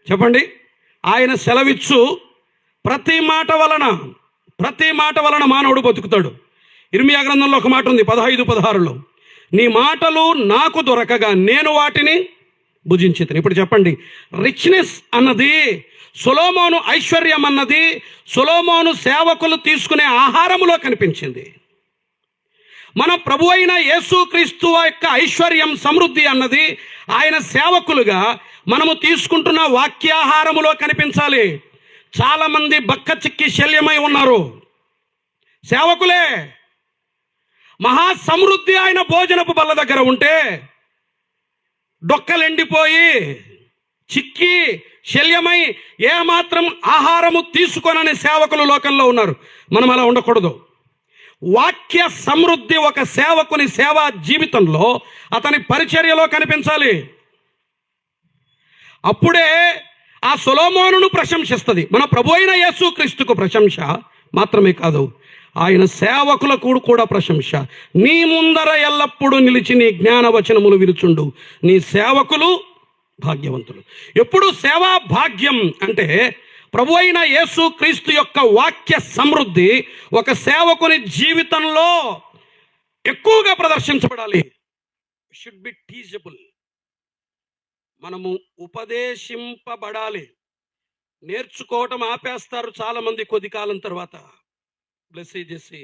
చెప్పండి. ఆయన సెలవిచ్చు ప్రతి మాట వలన మానవుడు బతుకుతాడు. ఇర్మియా గ్రంథంలో ఒక మాట ఉంది 15:16లో, నీ మాటలు నాకు దొరకగా నేను వాటిని భుజించితిని. ఇప్పుడు చెప్పండి, రిచ్నెస్ అన్నది, సొలొమోను ఐశ్వర్యం అన్నది సొలొమోను సేవకులు తీసుకునే ఆహారములో కనిపించింది. మన ప్రభు అయిన యేసుక్రీస్తు యొక్క ఐశ్వర్యం, సమృద్ధి అన్నది ఆయన సేవకులుగా మనము తీసుకుంటున్న వాక్యాహారములో కనిపించాలి. చాలామంది బక్క చిక్కి శల్యమై ఉన్నారు, సేవకులే. మహా సమృద్ధి ఆయన భోజనపు బల్ల దగ్గర ఉంటే డొక్కలెండిపోయి చిక్కి శల్యమై ఏమాత్రం ఆహారము తీసుకొనని సేవకులు లోకంలో ఉన్నారు. మనం అలా ఉండకూడదు. వాక్య సమృద్ధి ఒక సేవకుని సేవా జీవితంలో, అతని పరిచర్యలో కనిపించాలి. అప్పుడే ఆ సొలొమోనును ప్రశంసిస్తుంది. మన ప్రభు అయిన యేసుక్రీస్తుకు ప్రశంస మాత్రమే కాదు, ఆయన సేవకులకు కూడా ప్రశంస. నీ ముందర ఎల్లప్పుడూ నిలిచి నీ జ్ఞానవచనములు విరుచుండు, నీ సేవకులు భాగ్యవంతులు. ఎప్పుడు సేవా భాగ్యం అంటే ప్రభు అయిన యేసుక్రీస్తు యొక్క వాక్య సమృద్ధి ఒక సేవకుని జీవితంలో ఎక్కువగా ప్రదర్శించబడాలి. Should be teachable. మనము ఉపదేశింపబడాలి. నేర్చుకోవటం ఆపేస్తారు చాలామంది కొద్ది కాలం తర్వాత. బ్లెస్ చేసి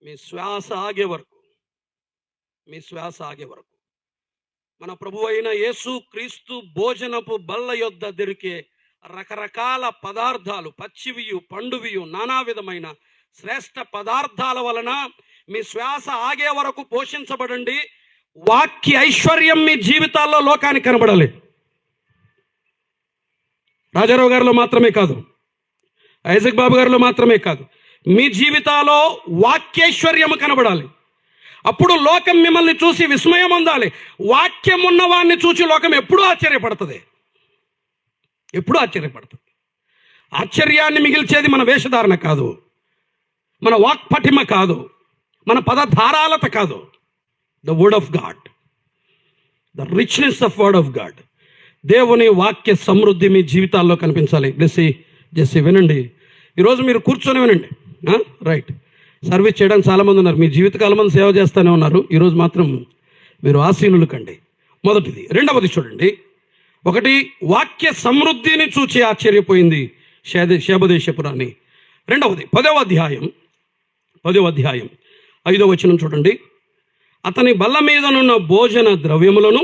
మీ శ్వాస ఆగే వరకు మన ప్రభు అయిన యేసుక్రీస్తు భోజనపు బల్ల యొద్ద దొరికే రకరకాల పదార్థాలు, పచ్చివియు పండువియు నానా విధమైన శ్రేష్ఠ పదార్థాల వలన మీ శ్వాస ఆగే వరకు పోషించబడండి. వాక్య ఐశ్వర్యం మీ జీవితాల్లో లోకానికి కనబడాలి. రాజారావు గారిలో మాత్రమే కాదు, ఐజక్ బాబు గారిలో మాత్రమే కాదు, మీ జీవితాల్లో వాక్యైశ్వర్యము కనబడాలి. అప్పుడు లోకం మిమ్మల్ని చూసి విస్మయం పొందాలి. వాక్యం ఉన్నవాడిని చూసి లోకం ఎప్పుడూ ఆశ్చర్యపడుతుంది. ఆశ్చర్యాన్ని మిగిల్చేది మన వేషధారణ కాదు, మన వాక్పటిమ కాదు, మన పదధారాలత కాదు. The word of God, the richness of word of God. దేవుని వాక్య సమృద్ధి మీ జీవితాల్లో కనిపించాలి. జెస్సీ వినండి, ఈరోజు మీరు కూర్చొని వినండి. రైట్, సర్వీస్ చేయడానికి చాలామంది ఉన్నారు, మీ జీవితకాలం మంది సేవ చేస్తూనే ఉన్నారు. ఈరోజు మాత్రం మీరు ఆసీనులు కండి. మొదటిది. రెండవది చూడండి. ఒకటి, వాక్య సమృద్ధిని చూచి ఆశ్చర్యపోయింది శేబదేశపురాన్ని. రెండవది 10వ అధ్యాయం 5వ వచనం చూడండి. అతని బల్ల మీదనున్న భోజన ద్రవ్యములను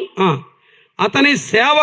అతని సేవ